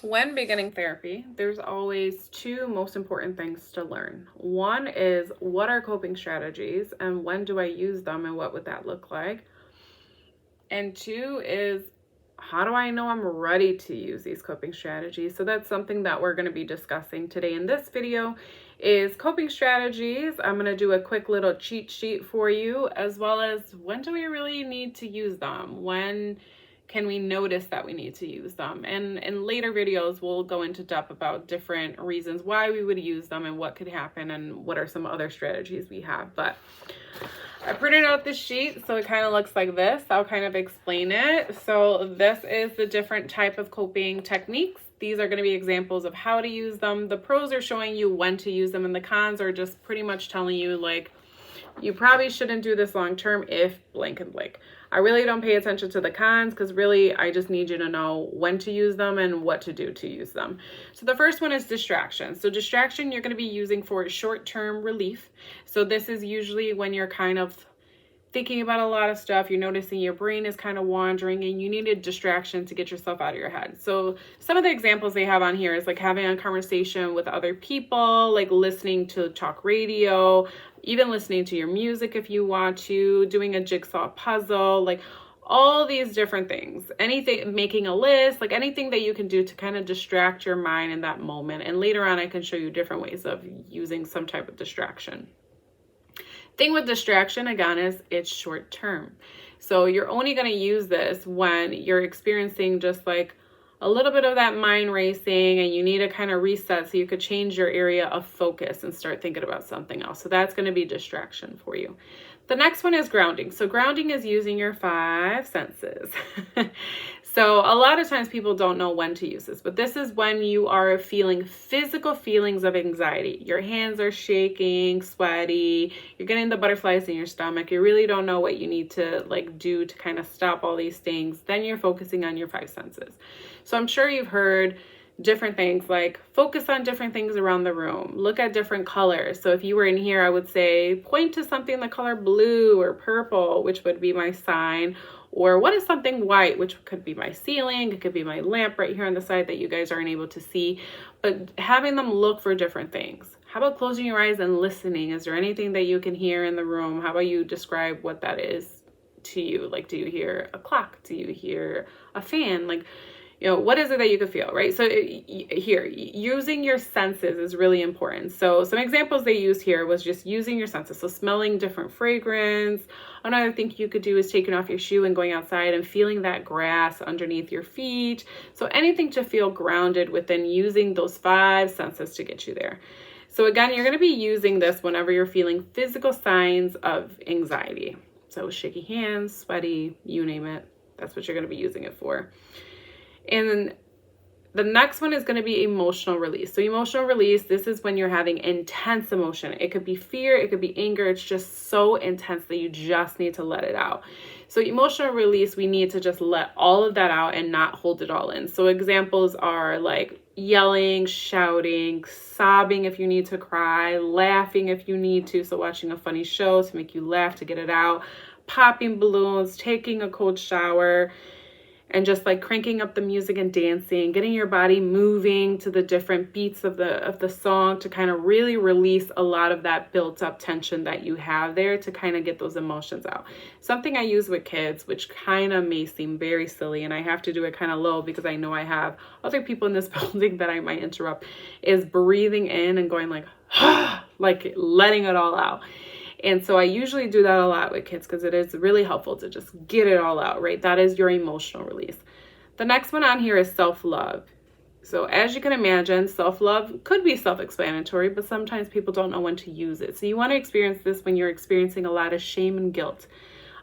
When beginning therapy, there's always two most important things to learn. One is, what are coping strategies and when do I use them and what would that look like? And two is, how do I know I'm ready to use these coping strategies? So that's something that we're going to be discussing today in this video is coping strategies. I'm going to do a quick little cheat sheet for you, as well as when do we really need to use them? When can we notice that we need to use them? And in later videos, we'll go into depth about different reasons why we would use them and what could happen and what are some other strategies we have. But I printed out this sheet, so it kind of looks like this. I'll kind of explain it. So this is the different type of coping techniques. These are going to be examples of how to use them. The pros are showing you when to use them, and the cons are just pretty much telling you, like, you probably shouldn't do this long term if blank and blank. I really don't pay attention to the cons because really I just need you to know when to use them and what to do to use them. So the first one is distraction. So distraction you're going to be using for short-term relief. So this is usually when you're kind of thinking about a lot of stuff, you're noticing your brain is kind of wandering and you need a distraction to get yourself out of your head. So some of the examples they have on here is like having a conversation with other people, like listening to talk radio, even listening to your music if you want to, doing a jigsaw puzzle, like all these different things, anything, making a list, like anything that you can do to kind of distract your mind in that moment. And later on, I can show you different ways of using some type of distraction. Thing with distraction, again, is it's short term. So you're only going to use this when you're experiencing just like a little bit of that mind racing and you need to kind of reset so you could change your area of focus and start thinking about something else. So that's going to be distraction for you. The next one is grounding. So grounding is using your 5 senses. So a lot of times people don't know when to use this, but this is when you are feeling physical feelings of anxiety. Your hands are shaking, sweaty, you're getting the butterflies in your stomach. You really don't know what you need to like do to kind of stop all these things. Then you're focusing on your 5 senses. So I'm sure you've heard different things like focus on different things around the room, look at different colors. So if you were in here, I would say point to something the color blue or purple, which would be my sign. Or what is something white, which could be my ceiling, it could be my lamp right here on the side that you guys aren't able to see, but having them look for different things. How about closing your eyes and listening? Is there anything that you can hear in the room? How about you describe what that is to you? Like, do you hear a clock? Do you hear a fan? Like, you know, what is it that you can feel, right? So here, using your senses is really important. So some examples they used here was just using your senses. So smelling different fragrance. Another thing you could do is taking off your shoe and going outside and feeling that grass underneath your feet. So anything to feel grounded within, using those 5 senses to get you there. So again, you're going to be using this whenever you're feeling physical signs of anxiety. So shaky hands, sweaty, you name it. That's what you're going to be using it for. And then the next one is going to be emotional release. So emotional release, this is when you're having intense emotion. It could be fear, it could be anger. It's just so intense that you just need to let it out. So emotional release, we need to just let all of that out and not hold it all in. So examples are like yelling, shouting, sobbing if you need to cry, laughing if you need to. So watching a funny show to make you laugh, to get it out, popping balloons, taking a cold shower, and just like cranking up the music and dancing, getting your body moving to the different beats of the song to kind of really release a lot of that built up tension that you have there, to kind of get those emotions out. Something I use with kids, which kind of may seem very silly, and I have to do it kind of low because I know I have other people in this building that I might interrupt, is breathing in and going like, like letting it all out. And so I usually do that a lot with kids because it is really helpful to just get it all out, right? That is your emotional release. The next one on here is self-love. So as you can imagine, self-love could be self-explanatory, but sometimes people don't know when to use it. So you want to experience this when you're experiencing a lot of shame and guilt.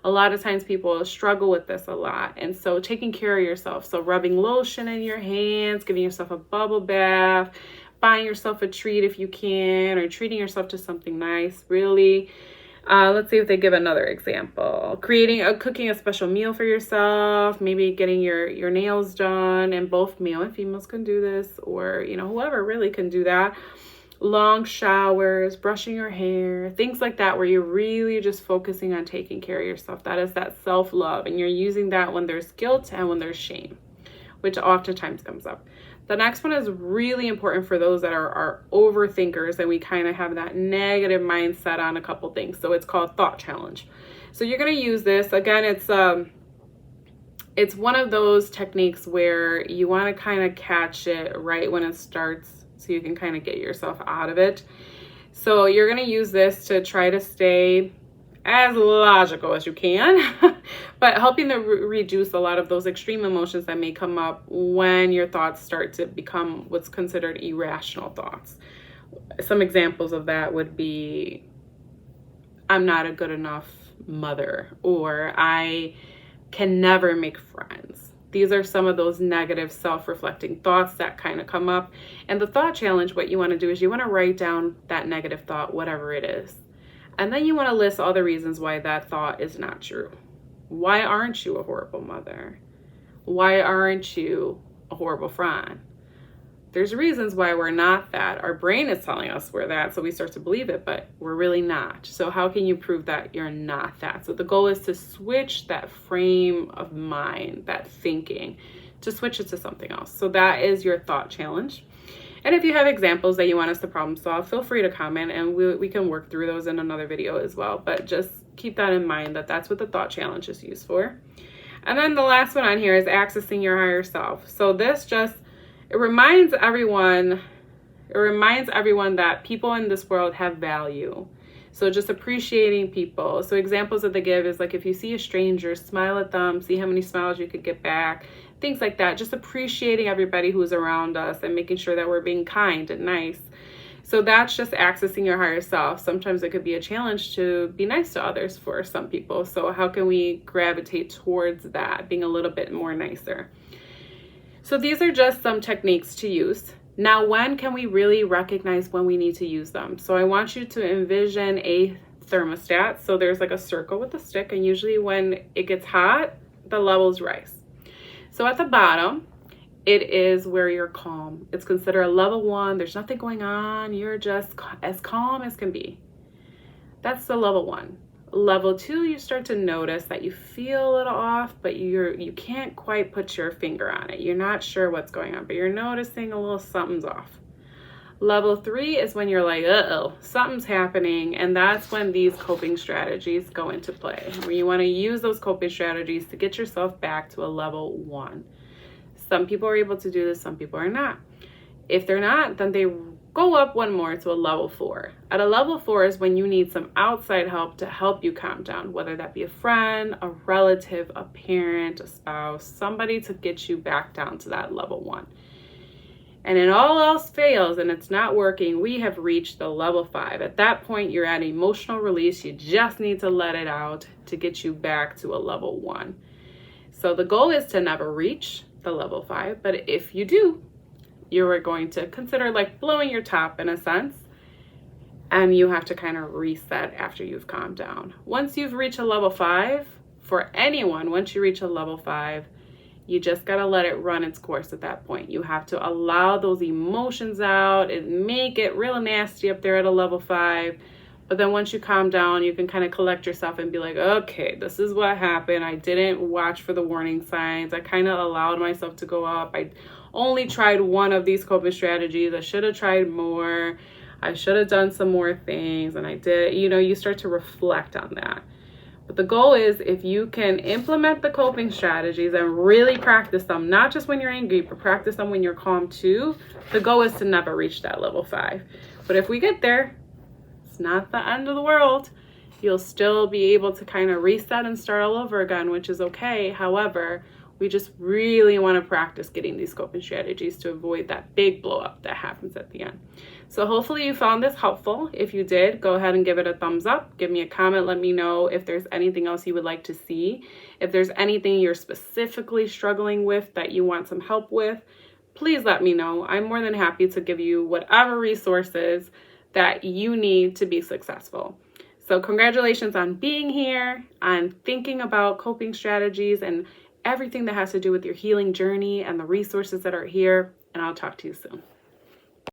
A lot of times people struggle with this a lot. And so taking care of yourself. So rubbing lotion in your hands, giving yourself a bubble bath, buying yourself a treat if you can, or treating yourself to something nice, really. Let's see if they give another example. Cooking a special meal for yourself, maybe getting your nails done, and both male and females can do this, or, you know, whoever really can do that. Long showers, brushing your hair, things like that, where you're really just focusing on taking care of yourself. That is that self-love, and you're using that when there's guilt and when there's shame. which oftentimes comes up. The next one is really important for those that are overthinkers and we kind of have that negative mindset on a couple things. So it's called thought challenge. So you're going to use this. Again, it's one of those techniques where you want to kind of catch it right when it starts so you can kind of get yourself out of it. So you're going to use this to try to stay as logical as you can, but helping to reduce a lot of those extreme emotions that may come up when your thoughts start to become what's considered irrational thoughts. Some examples of that would be, I'm not a good enough mother, or I can never make friends. These are some of those negative self-reflecting thoughts that kind of come up. And the thought challenge, what you want to do is you want to write down that negative thought, whatever it is. And then you want to list all the reasons why that thought is not true. Why aren't you a horrible mother? Why aren't you a horrible friend? There's reasons why we're not that. Our brain is telling us we're that, so we start to believe it, but we're really not. So how can you prove that you're not that? So the goal is to switch that frame of mind, that thinking, to switch it to something else. So that is your thought challenge. And if you have examples that you want us to problem solve, feel free to comment and we can work through those in another video as well. But just keep that in mind, that that's what the thought challenge is used for. And then the last one on here is accessing your higher self. So this just, it reminds everyone that people in this world have value. So just appreciating people. So examples that they give is like, if you see a stranger, smile at them, see how many smiles you could get back. Things like that, just appreciating everybody who's around us and making sure that we're being kind and nice. So that's just accessing your higher self. Sometimes it could be a challenge to be nice to others for some people. So how can we gravitate towards that, being a little bit more nicer? So these are just some techniques to use. Now, when can we really recognize when we need to use them? So I want you to envision a thermostat. So there's like a circle with a stick, and usually when it gets hot, the levels rise. So at the bottom, it is where you're calm. It's considered a level 1. There's nothing going on. You're just as calm as can be. That's the level 1. Level 2, you start to notice that you feel a little off, but you can't quite put your finger on it. You're not sure what's going on, but you're noticing a little something's off. Level 3 is when you're like, uh-oh, something's happening, and that's when these coping strategies go into play, where you want to use those coping strategies to get yourself back to a level 1. Some people are able to do this, some people are not. If they're not, then they go up one more to a level 4. At a level 4 is when you need some outside help to help you calm down, whether that be a friend, a relative, a parent, a spouse, somebody to get you back down to that level 1. And then all else fails and it's not working, we have reached the level 5. At that point, you're at emotional release. You just need to let it out to get you back to a level 1. So the goal is to never reach the level 5, but if you do, you are going to consider like blowing your top in a sense, and you have to kind of reset after you've calmed down. Once you've reached a level 5, for anyone, once you reach a level 5, you just got to let it run its course at that point. You have to allow those emotions out and make it real nasty up there at a level 5. But then once you calm down, you can kind of collect yourself and be like, okay, this is what happened. I didn't watch for the warning signs. I kind of allowed myself to go up. I only tried one of these coping strategies. I should have tried more. I should have done some more things. And I did, you start to reflect on that. But the goal is, if you can implement the coping strategies and really practice them, not just when you're angry, but practice them when you're calm too, the goal is to never reach that level 5. But if we get there, it's not the end of the world. You'll still be able to kind of reset and start all over again, which is okay. However, we just really want to practice getting these coping strategies to avoid that big blow up that happens at the end. So hopefully you found this helpful. If you did, go ahead and give it a thumbs up. Give me a comment. Let me know if there's anything else you would like to see. If there's anything you're specifically struggling with that you want some help with, please let me know. I'm more than happy to give you whatever resources that you need to be successful. So congratulations on being here, on thinking about coping strategies and everything that has to do with your healing journey and the resources that are here. And I'll talk to you soon.